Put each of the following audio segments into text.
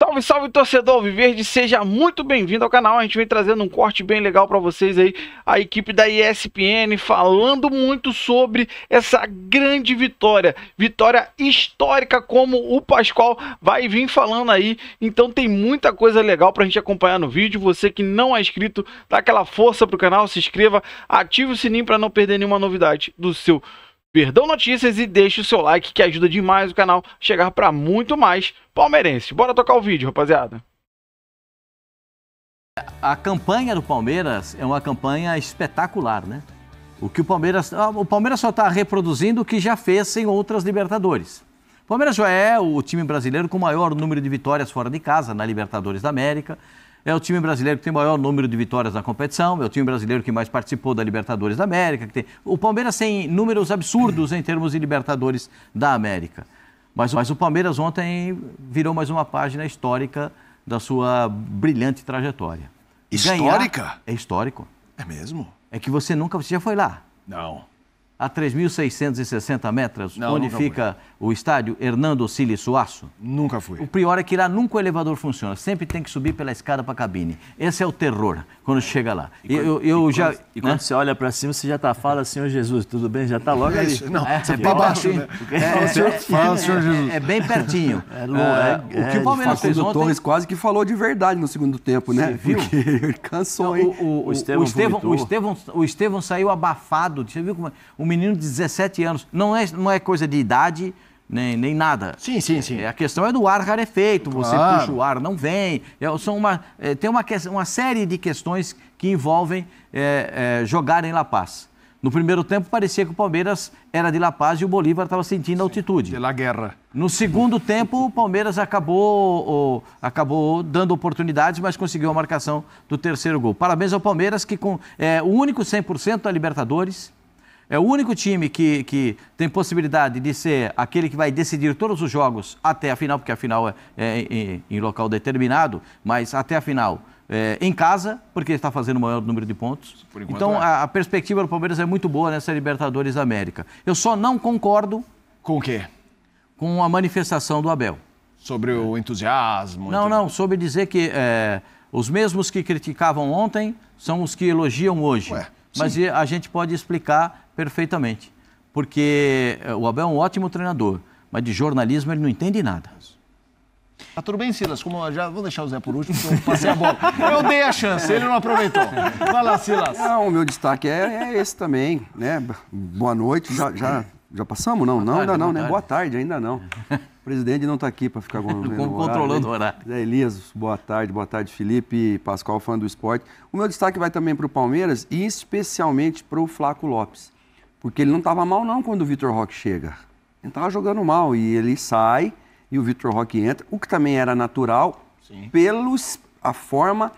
Salve, salve, torcedor Alviverde, seja muito bem-vindo ao canal. A gente vem trazendo um corte bem legal para vocês aí, a equipe da ESPN falando muito sobre essa grande vitória histórica, como o Pascoal vai vir falando aí. Então tem muita coisa legal pra gente acompanhar no vídeo. Você que não é inscrito, dá aquela força pro canal, se inscreva, ative o sininho para não perder nenhuma novidade do seu Verdão Notícias e deixe o seu like, que ajuda demais o canal a chegar para muito mais palmeirense. Bora tocar o vídeo, rapaziada. A campanha do Palmeiras é uma campanha espetacular, né? O Palmeiras só está reproduzindo o que já fez em outras Libertadores. O Palmeiras já é o time brasileiro com o maior número de vitórias fora de casa na Libertadores da América. É o time brasileiro que tem o maior número de vitórias na competição, é o time brasileiro que mais participou da Libertadores da América. O Palmeiras tem números absurdos em termos de Libertadores da América. Mas o Palmeiras ontem virou mais uma página histórica da sua brilhante trajetória. Histórica? É histórico. É mesmo? É que você já foi lá. Não. A 3.660 metros, Não, onde fica o estádio Hernando Siles Suaço. Nunca fui. O pior é que lá nunca o elevador funciona, sempre tem que subir pela escada para a cabine. Esse é o terror, quando chega lá. Quando você olha para cima, você já fala, Senhor Jesus, tudo bem? Já está logo ali. Não, você está baixo, né? Fala, Senhor Jesus. É bem pertinho. O que o Palmeiras fez ontem... Torres quase que falou de verdade no segundo tempo, né? Você viu? Porque ele cansou, hein? O Estevão saiu abafado. Você viu como um menino de 17 anos. Não é coisa de idade, nem nada. Sim. A questão é do ar rarefeito. Você Claro. puxa o ar, não vem. Tem uma série de questões que envolvem jogar em La Paz. No primeiro tempo, parecia que o Palmeiras era de La Paz e o Bolívar estava sentindo a altitude. Pela guerra. No segundo tempo, o Palmeiras acabou dando oportunidades, mas conseguiu a marcação do terceiro gol. Parabéns ao Palmeiras, que é o único 100% da Libertadores, é o único time que tem possibilidade de ser aquele que vai decidir todos os jogos até a final, porque a final é em local determinado, mas até a final em casa, porque está fazendo o maior número de pontos. Então, a perspectiva do Palmeiras é muito boa nessa Libertadores da América. Eu só não concordo... Com o quê? Com a manifestação do Abel. Sobre o entusiasmo? Não, soube dizer que os mesmos que criticavam ontem são os que elogiam hoje. Mas a gente pode explicar perfeitamente. Porque o Abel é um ótimo treinador, mas de jornalismo ele não entende nada. Tá tudo bem, Silas? Vou deixar o Zé por último, porque eu passei a bola. Eu dei a chance, ele não aproveitou. Vai lá, Silas. Não, o meu destaque é esse também, né? Boa noite. Já passamos? Não, ainda não, né? Boa tarde, ainda não. O presidente não está aqui para ficar controlando o horário. Zé Elias, boa tarde, Felipe, Pascoal, fã do esporte. O meu destaque vai também para o Palmeiras e especialmente para o Flaco Lopes. Porque ele não estava mal não quando o Vitor Roque chega. Ele estava jogando mal e ele sai e o Vitor Roque entra, o que também era natural a forma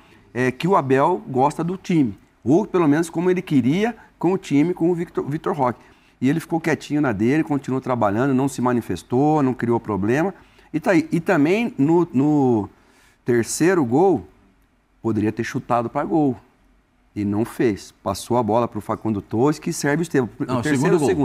que o Abel gosta do time. Ou pelo menos como ele queria com o time, com o Vitor Roque. E ele ficou quietinho na dele, continuou trabalhando, não se manifestou, não criou problema. E tá aí. E também no terceiro gol, poderia ter chutado para gol. E não fez. Passou a bola para o Facundo Torres, que serve o Estevão.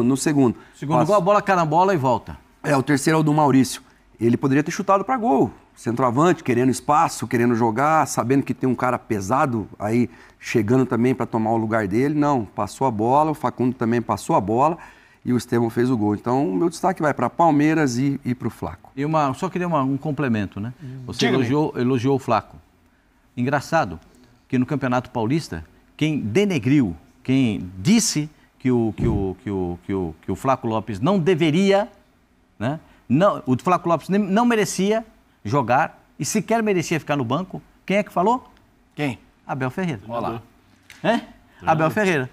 No segundo gol, a bola cai na bola e volta. O terceiro é o do Maurício. Ele poderia ter chutado para gol. Centroavante, querendo espaço, querendo jogar, sabendo que tem um cara pesado aí chegando também para tomar o lugar dele. Não, passou a bola, o Facundo também passou a bola e o Estevão fez o gol. Então, o meu destaque vai para Palmeiras e para o Flaco. Só queria um complemento, né? Você elogiou o Flaco. Engraçado que no Campeonato Paulista, quem denegriu, quem disse que o Flaco Lopes não deveria, né? Não, o Flaco Lopes não merecia jogar e sequer merecia ficar no banco. Quem é que falou? Quem? Abel Ferreira. Olha lá. Abel Ferreira.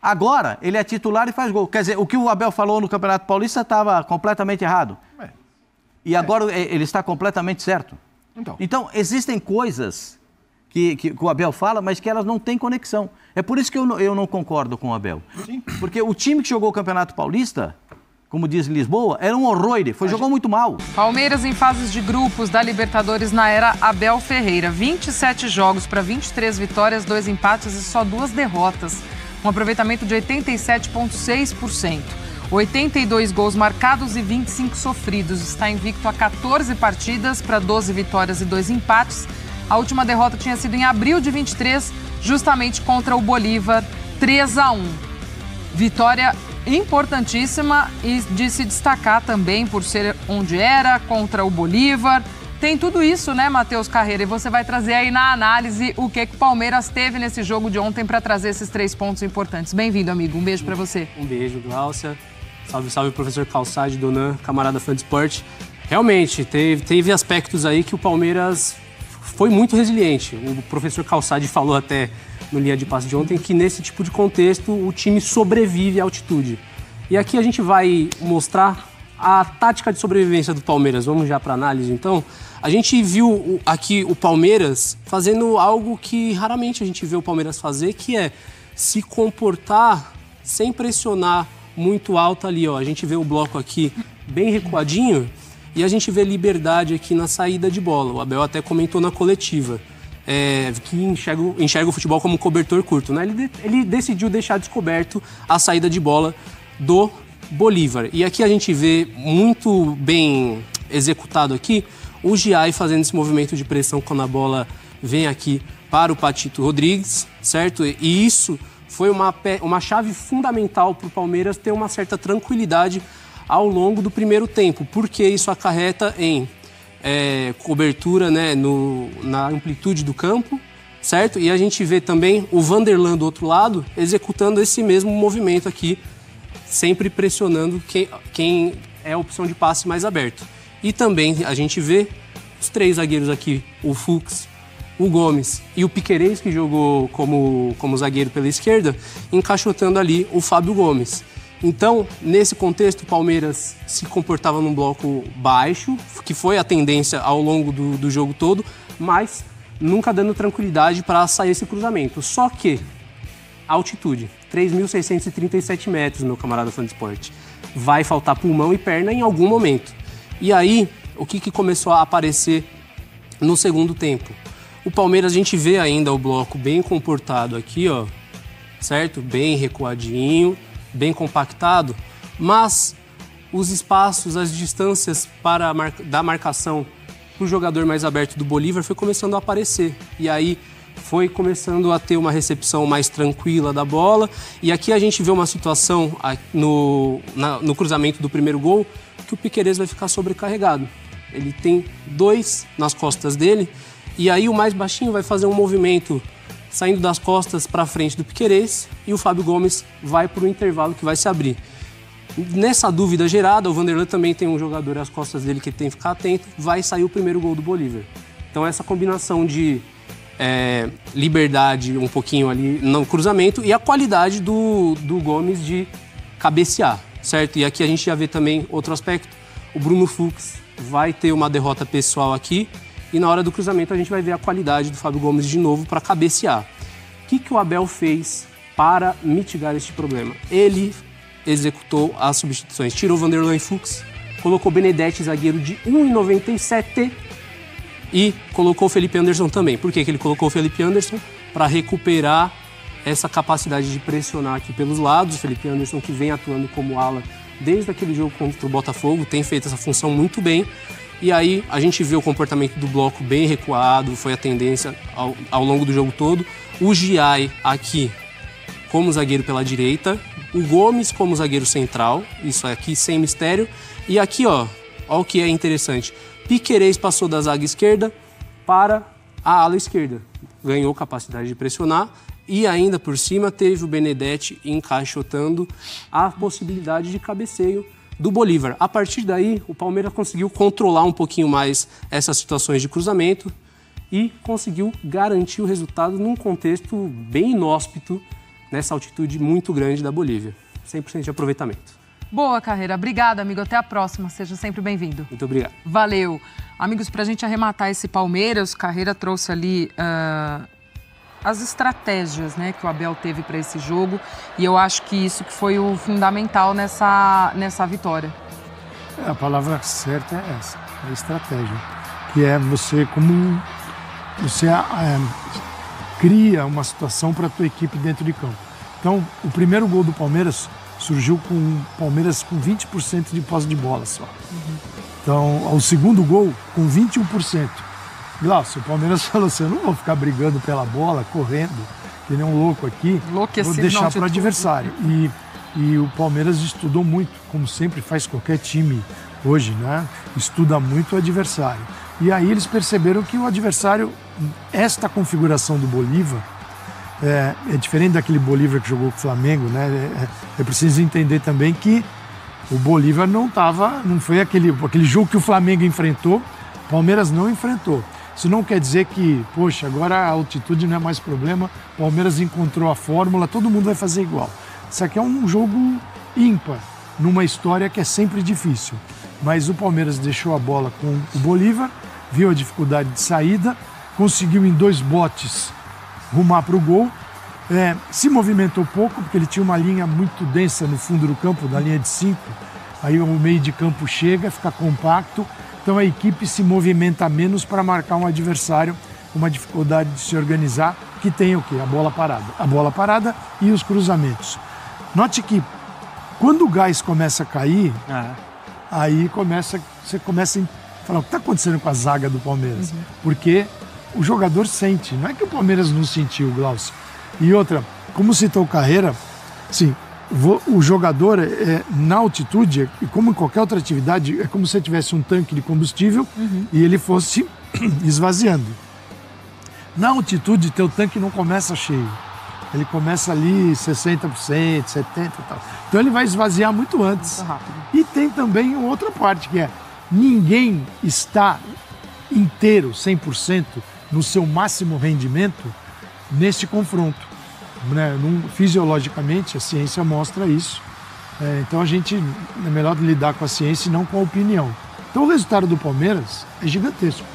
Agora, ele é titular e faz gol. Quer dizer, o que o Abel falou no Campeonato Paulista estava completamente errado. E agora ele está completamente certo. Então existem coisas que o Abel fala, mas que elas não têm conexão. É por isso que eu não concordo com o Abel. Sim. Porque o time que jogou o Campeonato Paulista, como diz Lisboa, era um horror, jogou muito mal. Palmeiras em fases de grupos da Libertadores na era Abel Ferreira. 27 jogos para 23 vitórias, 2 empates e só 2 derrotas. Um aproveitamento de 87,6%. 82 gols marcados e 25 sofridos. Está invicto a 14 partidas para 12 vitórias e 2 empates. A última derrota tinha sido em abril de 23, justamente contra o Bolívar, 3-1. Vitória importantíssima e de se destacar também por ser onde era, contra o Bolívar. Tem tudo isso, né, Matheus Carreira? E você vai trazer aí na análise o que o Palmeiras teve nesse jogo de ontem para trazer esses 3 pontos importantes. Bem-vindo, amigo. Um beijo para você. Um beijo, Glaucia. Salve, salve, professor Calçade, Donan, camarada fã de esporte. Realmente, teve aspectos aí que o Palmeiras foi muito resiliente. O professor Calçade falou até no linha de passe de ontem que nesse tipo de contexto o time sobrevive à altitude. E aqui a gente vai mostrar a tática de sobrevivência do Palmeiras. Vamos já para análise, então. A gente viu aqui o Palmeiras fazendo algo que raramente a gente vê o Palmeiras fazer, que é se comportar sem pressionar muito alto ali, ó. A gente vê o bloco aqui bem recuadinho e a gente vê liberdade aqui na saída de bola. O Abel até comentou na coletiva que enxerga o futebol como um cobertor curto, né? Ele decidiu deixar descoberto a saída de bola do Bolívar. E aqui a gente vê muito bem executado aqui o Giai fazendo esse movimento de pressão quando a bola vem aqui para o Patito Rodrigues, certo? E isso foi uma chave fundamental para o Palmeiras ter uma certa tranquilidade ao longo do primeiro tempo, porque isso acarreta em cobertura, né, na amplitude do campo, certo? E a gente vê também o Vanderlan do outro lado executando esse mesmo movimento aqui, sempre pressionando quem é a opção de passe mais aberto. E também a gente vê os 3 zagueiros aqui, o Fux, o Gomes e o Piquerez, que jogou como zagueiro pela esquerda, encaixotando ali o Fábio Gomes. Então, nesse contexto, o Palmeiras se comportava num bloco baixo, que foi a tendência ao longo do jogo todo, mas nunca dando tranquilidade para sair esse cruzamento. Só que a altitude, 3.637 metros, meu camarada fã de esporte, vai faltar pulmão e perna em algum momento. E aí, o que começou a aparecer no segundo tempo? O Palmeiras, a gente vê ainda o bloco bem comportado aqui, ó, certo? Bem recuadinho, bem compactado, mas os espaços, as distâncias da marcação para o jogador mais aberto do Bolívar foi começando a aparecer. E aí foi começando a ter uma recepção mais tranquila da bola. E aqui a gente vê uma situação no cruzamento do primeiro gol, que o Piquerez vai ficar sobrecarregado. Ele tem 2 nas costas dele, e aí o mais baixinho vai fazer um movimento saindo das costas para frente do Piquerez, e o Fábio Gomes vai para o intervalo que vai se abrir. Nessa dúvida gerada, o Vanderlan também tem um jogador às costas dele que tem que ficar atento, vai sair o primeiro gol do Bolívar. Então essa combinação de liberdade um pouquinho ali no cruzamento e a qualidade do Gomes de cabecear. Certo? E aqui a gente já vê também outro aspecto. O Bruno Fux vai ter uma derrota pessoal aqui e na hora do cruzamento a gente vai ver a qualidade do Fábio Gomes de novo para cabecear. O que o Abel fez para mitigar este problema? Ele executou as substituições. Tirou o Vanderlan e Fux, colocou o Benedetti, zagueiro de 1,97 e colocou o Felipe Anderson também. Por que ele colocou o Felipe Anderson? Para recuperar essa capacidade de pressionar aqui pelos lados. O Felipe Anderson, que vem atuando como ala desde aquele jogo contra o Botafogo, tem feito essa função muito bem. E aí a gente vê o comportamento do bloco bem recuado, foi a tendência ao longo do jogo todo. O Giai aqui como zagueiro pela direita, o Gomes como zagueiro central, isso aqui sem mistério. E aqui, ó o que é interessante, Piquerez passou da zaga esquerda para a ala esquerda, ganhou capacidade de pressionar. E ainda por cima teve o Benedetti encaixotando a possibilidade de cabeceio do Bolívar. A partir daí, o Palmeiras conseguiu controlar um pouquinho mais essas situações de cruzamento e conseguiu garantir o resultado num contexto bem inóspito, nessa altitude muito grande da Bolívia. 100% de aproveitamento. Boa, Carreira. Obrigada, amigo. Até a próxima. Seja sempre bem-vindo. Muito obrigado. Valeu. Amigos, para a gente arrematar esse Palmeiras, Carreira trouxe ali as estratégias, né, que o Abel teve para esse jogo, e eu acho que isso que foi o fundamental nessa vitória. A palavra certa é essa, a estratégia, que é você cria uma situação para a tua equipe dentro de campo. Então, o primeiro gol do Palmeiras surgiu com o Palmeiras com 20% de posse de bola só. Então, ao segundo gol, com 21%. Glaucio, o Palmeiras falou assim, eu não vou ficar brigando pela bola, correndo, que nem um louco aqui, vou deixar para o adversário. E o Palmeiras estudou muito, como sempre faz qualquer time hoje, né? Estuda muito o adversário. E aí eles perceberam que o adversário, esta configuração do Bolívar, é diferente daquele Bolívar que jogou com o Flamengo, né? É preciso entender também que o Bolívar não foi aquele jogo que o Flamengo enfrentou, o Palmeiras não enfrentou. Isso não quer dizer que, poxa, agora a altitude não é mais problema, o Palmeiras encontrou a fórmula, todo mundo vai fazer igual. Isso aqui é um jogo ímpar, numa história que é sempre difícil. Mas o Palmeiras deixou a bola com o Bolívar, viu a dificuldade de saída, conseguiu em 2 botes rumar para o gol, se movimentou pouco, porque ele tinha uma linha muito densa no fundo do campo, da linha de 5, aí o meio de campo chega, fica compacto, então a equipe se movimenta menos para marcar um adversário com uma dificuldade de se organizar, que tem o quê? A bola parada. A bola parada e os cruzamentos. Note que quando o gás começa a cair, aí você começa a falar, o que está acontecendo com a zaga do Palmeiras? Porque o jogador sente, não é que o Palmeiras não sentiu, Glaucio. E outra, como citou o Carreira, sim, o jogador na altitude, e como em qualquer outra atividade, é como se tivesse um tanque de combustível e ele fosse esvaziando. Na altitude, teu tanque não começa cheio. Ele começa ali 60%, 70% e tal. Então ele vai esvaziar muito antes. E tem também outra parte, que é ninguém está inteiro, 100%, no seu máximo rendimento neste confronto. Né? Fisiologicamente, a ciência mostra isso. Então é melhor lidar com a ciência e não com a opinião. Então o resultado do Palmeiras é gigantesco.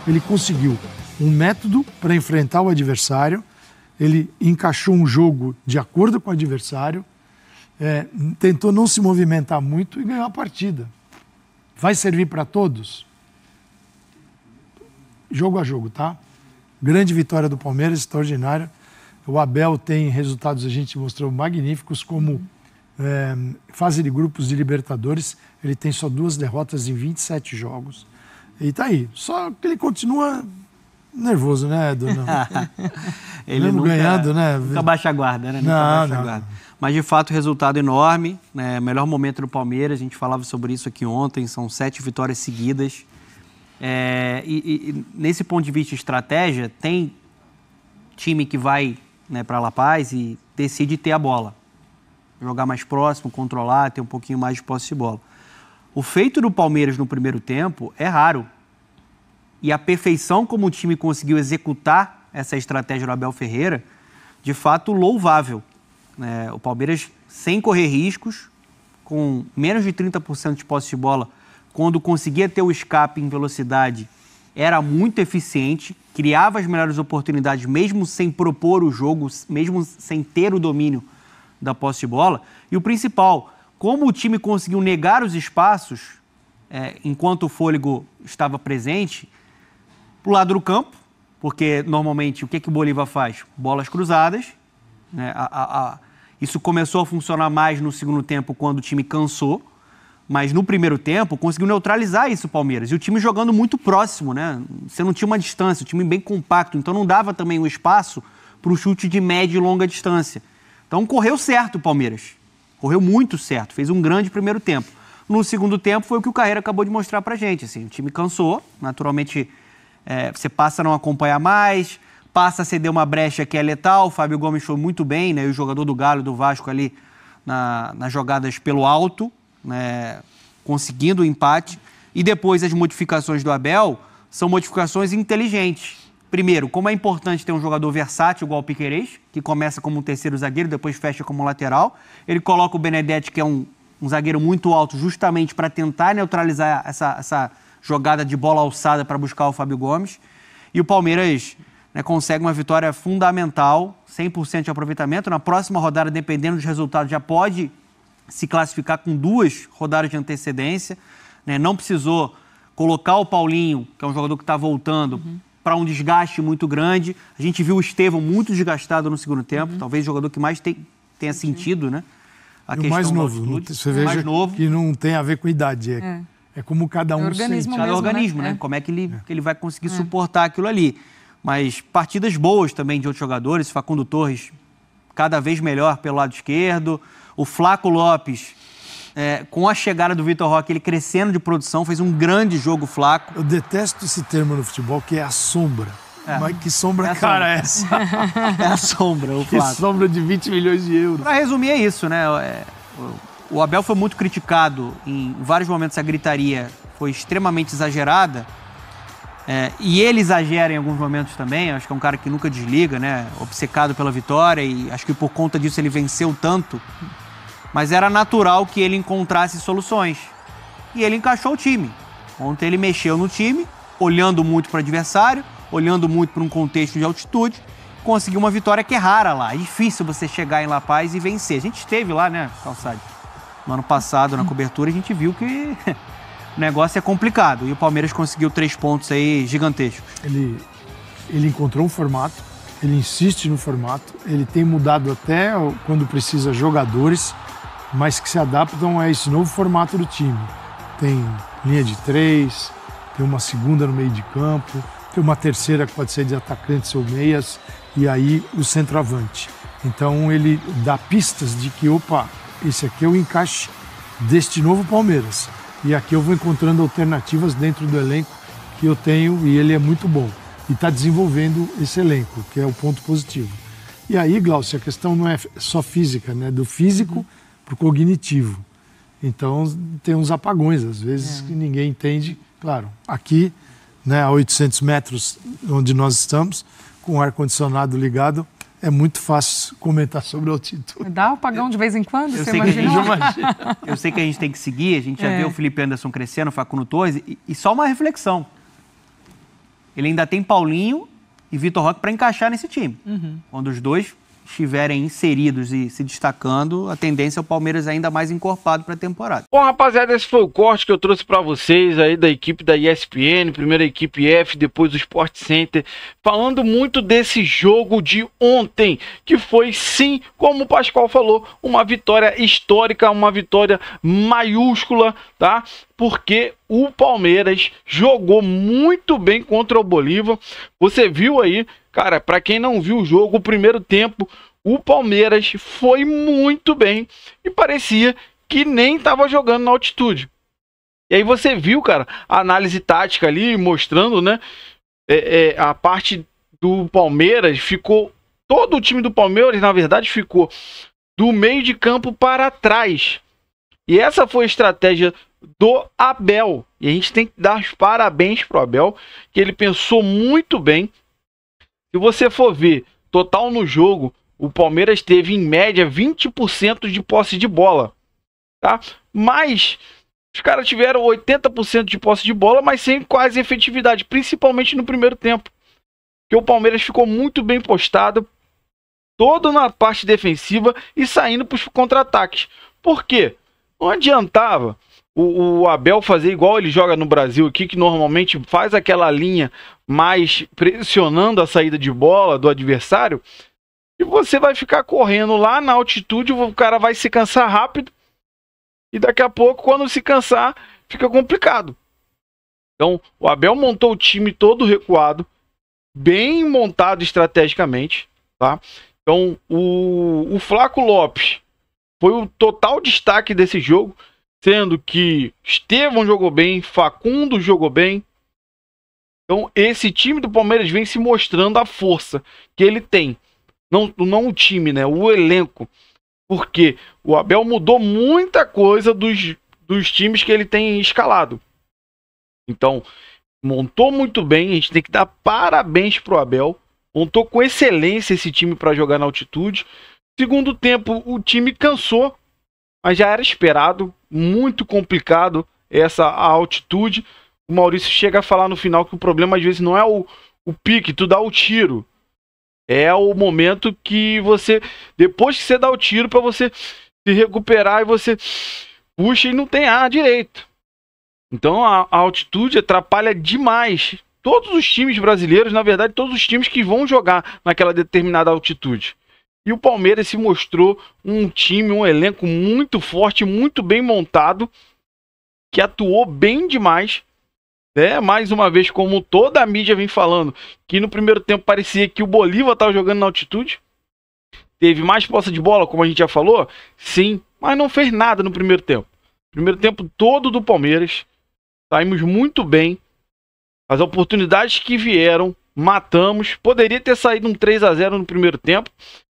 Ele conseguiu um método para enfrentar o adversário, ele encaixou um jogo de acordo com o adversário, tentou não se movimentar muito e ganhou a partida. Vai servir para todos? Jogo a jogo, tá? Grande vitória do Palmeiras, extraordinária. O Abel tem resultados, a gente mostrou, magníficos, como fase de grupos de Libertadores. Ele tem só 2 derrotas em 27 jogos. E tá aí. Só que ele continua nervoso, né, Dona? Ele nunca, ganhando, né? Nunca baixa a guarda, né? Não. Mas, de fato, resultado enorme. Né? Melhor momento do Palmeiras. A gente falava sobre isso aqui ontem. São 7 vitórias seguidas. E nesse ponto de vista de estratégia, tem time que vai, né, para La Paz e decide ter a bola. Jogar mais próximo, controlar, ter um pouquinho mais de posse de bola. O feito do Palmeiras no primeiro tempo é raro. E a perfeição como o time conseguiu executar essa estratégia do Abel Ferreira, de fato, louvável. O Palmeiras, sem correr riscos, com menos de 30% de posse de bola, quando conseguia ter o escape em velocidade, era muito eficiente, criava as melhores oportunidades, mesmo sem propor o jogo, mesmo sem ter o domínio da posse de bola. E o principal, como o time conseguiu negar os espaços, enquanto o fôlego estava presente, para o lado do campo, porque normalmente o que o Bolívar faz? Bolas cruzadas. Né? Isso começou a funcionar mais no segundo tempo, quando o time cansou, mas no primeiro tempo conseguiu neutralizar isso o Palmeiras. E o time jogando muito próximo, né? Você não tinha uma distância, o time bem compacto, então não dava também um espaço para o chute de média e longa distância. Então correu certo o Palmeiras, correu muito certo, fez um grande primeiro tempo. No segundo tempo foi o que o Carreira acabou de mostrar pra gente, assim, o time cansou, naturalmente você passa a não acompanhar mais, passa a ceder uma brecha que é letal. O Fábio Gomes foi muito bem, né? E o jogador do Galo, do Vasco ali nas jogadas pelo alto, né? Conseguindo o empate. E depois as modificações do Abel são modificações inteligentes. Primeiro, como é importante ter um jogador versátil igual o Piquerez, que começa como um terceiro zagueiro, depois fecha como lateral. Ele coloca o Benedetti, que é um zagueiro muito alto, justamente para tentar neutralizar essa jogada de bola alçada para buscar o Fábio Gomes. E o Palmeiras, né, consegue uma vitória fundamental, 100% de aproveitamento. Na próxima rodada, dependendo dos resultados, já pode se classificar com 2 rodadas de antecedência. Né? Não precisou colocar o Paulinho, que é um jogador que está voltando, para um desgaste muito grande. A gente viu o Estevão muito desgastado no segundo tempo, talvez o jogador que mais tenha sentido, né? a e questão o mais novo, da altitude. você veja que não tem a ver com idade, é como cada um sente. Cada organismo, né? Como é que ele vai conseguir suportar aquilo ali. Mas partidas boas também de outros jogadores, Facundo Torres cada vez melhor pelo lado esquerdo, o Flaco Lopes, com a chegada do Vitor Roque, ele crescendo de produção, fez um grande jogo Flaco. Eu detesto esse termo no futebol, que é a sombra. Mas que sombra, cara, é essa? É a sombra, o Flaco. Que sombra de 20 milhões de euros. Para resumir, é isso, né? O Abel foi muito criticado, em vários momentos a gritaria foi extremamente exagerada, e ele exagera em alguns momentos também, acho que é um cara que nunca desliga, né? Obcecado pela vitória, e acho que por conta disso ele venceu tanto, mas era natural que ele encontrasse soluções. E ele encaixou o time. Ontem ele mexeu no time, olhando muito para o adversário, olhando muito para um contexto de altitude, conseguiu uma vitória que é rara lá. É difícil você chegar em La Paz e vencer. A gente esteve lá, né, Calçade? No ano passado, na cobertura, a gente viu que o negócio é complicado. E o Palmeiras conseguiu 3 pontos aí gigantescos. Ele encontrou um formato, ele insiste no formato, ele tem mudado até quando precisa jogadores, mas que se adaptam a esse novo formato do time. Tem linha de 3, tem uma segunda no meio de campo, tem uma terceira que pode ser de atacantes ou meias, e aí o centroavante. Então ele dá pistas de que, esse aqui é o encaixe deste novo Palmeiras. E aqui eu vou encontrando alternativas dentro do elenco que eu tenho, e ele é muito bom. E está desenvolvendo esse elenco, que é o ponto positivo. E aí, Glaucio, a questão não é só física, né? Do físico para o cognitivo. Então tem uns apagões, às vezes, que ninguém entende. Claro, aqui, né, a 800 metros onde nós estamos, com o ar-condicionado ligado, é muito fácil comentar sobre a altitude. Dá um apagão de vez em quando, eu você sei imagina? Eu sei que a gente tem que seguir, a gente já vê o Felipe Anderson crescendo, o Facundo Torres, e só uma reflexão. Ele ainda tem Paulinho e Vitor Roque para encaixar nesse time. Quando os dois estiverem inseridos e se destacando, a tendência é o Palmeiras ainda mais encorpado para a temporada. Bom, rapaziada, esse foi o corte que eu trouxe para vocês aí da equipe da ESPN, primeiro a equipe F, depois o Sport Center, falando muito desse jogo de ontem, que foi sim, como o Pascoal falou, uma vitória histórica, uma vitória maiúscula, tá? Porque o Palmeiras jogou muito bem contra o Bolívar. Você viu aí, cara, para quem não viu o jogo, o primeiro tempo, o Palmeiras foi muito bem e parecia que nem estava jogando na altitude. E aí você viu, cara, a análise tática ali mostrando, né, a parte do Palmeiras ficou, todo o time do Palmeiras, na verdade, ficou do meio de campo para trás. E essa foi a estratégia do Abel. E a gente tem que dar os parabéns pro Abel, que ele pensou muito bem. Se você for ver total no jogo, o Palmeiras teve em média 20% de posse de bola, tá? Mas os caras tiveram 80% de posse de bola, mas sem quase efetividade, principalmente no primeiro tempo. Porque o Palmeiras ficou muito bem postado, todo na parte defensiva e saindo para os contra-ataques. Por quê? Não adiantava o Abel fazer igual ele joga no Brasil aqui, que normalmente faz aquela linha mais pressionando a saída de bola do adversário, e você vai ficar correndo lá na altitude, o cara vai se cansar rápido, e daqui a pouco, quando se cansar, fica complicado. Então, o Abel montou o time todo recuado, bem montado estrategicamente, tá? Então, o Flaco Lopes foi o total destaque desse jogo, sendo que Estevão jogou bem, Facundo jogou bem. Então, esse time do Palmeiras vem se mostrando a força que ele tem. Não o time, né? O elenco. Porque o Abel mudou muita coisa dos times que ele tem escalado. Então, montou muito bem. A gente tem que dar parabéns pro Abel. Montou com excelência esse time para jogar na altitude. Segundo tempo, o time cansou, mas já era esperado. Muito complicado essa altitude. O Maurício chega a falar no final que o problema às vezes não é o pique, tu dá o tiro. É o momento que você, depois que você dá o tiro, para você se recuperar e você puxa e não tem ar direito. Então a altitude atrapalha demais todos os times brasileiros, na verdade todos os times que vão jogar naquela determinada altitude. E o Palmeiras se mostrou um time, um elenco muito forte, muito bem montado, que atuou bem demais. Mais uma vez, como toda a mídia vem falando, que no primeiro tempo parecia que o Bolívar estava jogando na altitude. Teve mais posse de bola, como a gente já falou? Sim, mas não fez nada no primeiro tempo. Primeiro tempo todo do Palmeiras. Saímos muito bem. As oportunidades que vieram, matamos. Poderia ter saído um 3-0 no primeiro tempo,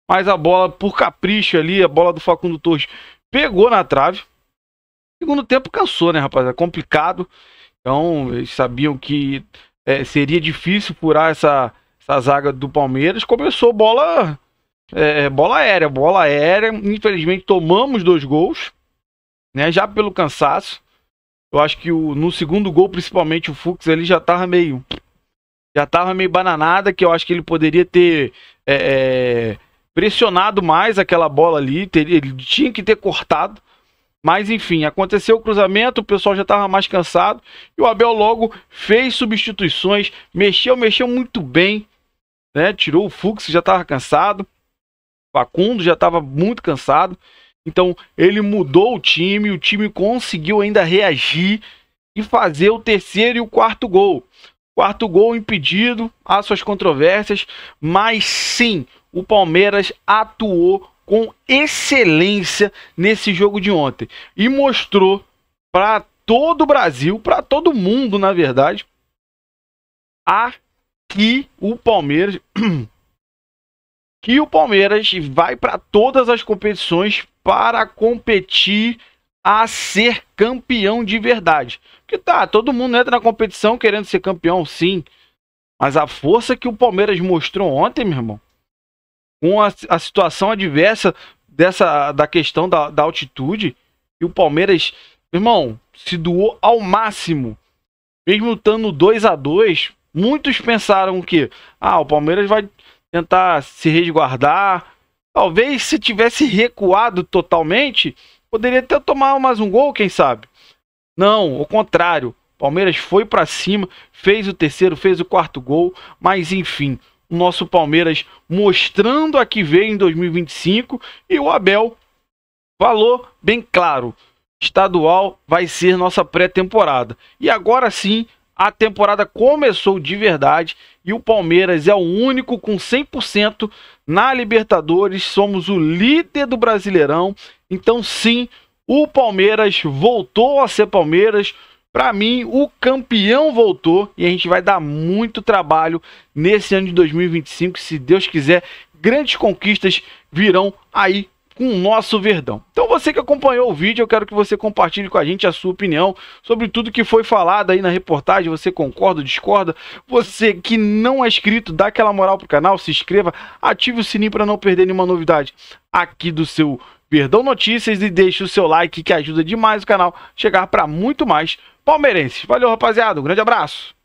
mas a bola, por capricho ali, a bola do Facundo Torres pegou na trave. Segundo tempo cansou, né, rapaz? É complicado. Então, eles sabiam que seria difícil furar essa zaga do Palmeiras. Começou bola aérea. Infelizmente, tomamos 2 gols, né? Já pelo cansaço. Eu acho que no segundo gol, principalmente, o Fux ali já tava meio bananada, que eu acho que ele poderia ter pressionado mais aquela bola ali. Ele tinha que ter cortado. Mas enfim, aconteceu o cruzamento, o pessoal já estava mais cansado e o Abel logo fez substituições, mexeu muito bem, né? Tirou o Fux, já estava cansado, o Facundo já estava muito cansado, então ele mudou o time conseguiu ainda reagir e fazer o terceiro e o quarto gol. Quarto gol impedido, há suas controvérsias, mas sim, o Palmeiras atuou com excelência nesse jogo de ontem. E mostrou para todo o Brasil, para todo mundo, na verdade, que o Palmeiras vai para todas as competições para competir a ser campeão de verdade. Porque todo mundo entra na competição querendo ser campeão, sim. Mas a força que o Palmeiras mostrou ontem, meu irmão, com a situação adversa da questão da altitude, e o Palmeiras, irmão, se doou ao máximo. Mesmo estando 2-2, muitos pensaram que o Palmeiras vai tentar se resguardar. Talvez se tivesse recuado totalmente, poderia até tomar mais um gol, quem sabe. Não, ao contrário. O Palmeiras foi para cima, fez o terceiro, fez o quarto gol, mas enfim, o nosso Palmeiras mostrando a que veio em 2025, e o Abel falou bem claro, estadual vai ser nossa pré-temporada. E agora sim, a temporada começou de verdade e o Palmeiras é o único com 100% na Libertadores, somos o líder do Brasileirão, então sim, o Palmeiras voltou a ser Palmeiras. Para mim, o campeão voltou e a gente vai dar muito trabalho nesse ano de 2025. Se Deus quiser, grandes conquistas virão aí com o nosso Verdão. Então você que acompanhou o vídeo, eu quero que você compartilhe com a gente a sua opinião sobre tudo que foi falado aí na reportagem. Você concorda ou discorda? Você que não é inscrito, dá aquela moral pro canal, se inscreva, ative o sininho para não perder nenhuma novidade aqui do seu Verdão Notícias e deixe o seu like que ajuda demais o canal a chegar para muito mais palmeirenses. Valeu, rapaziada. Um grande abraço.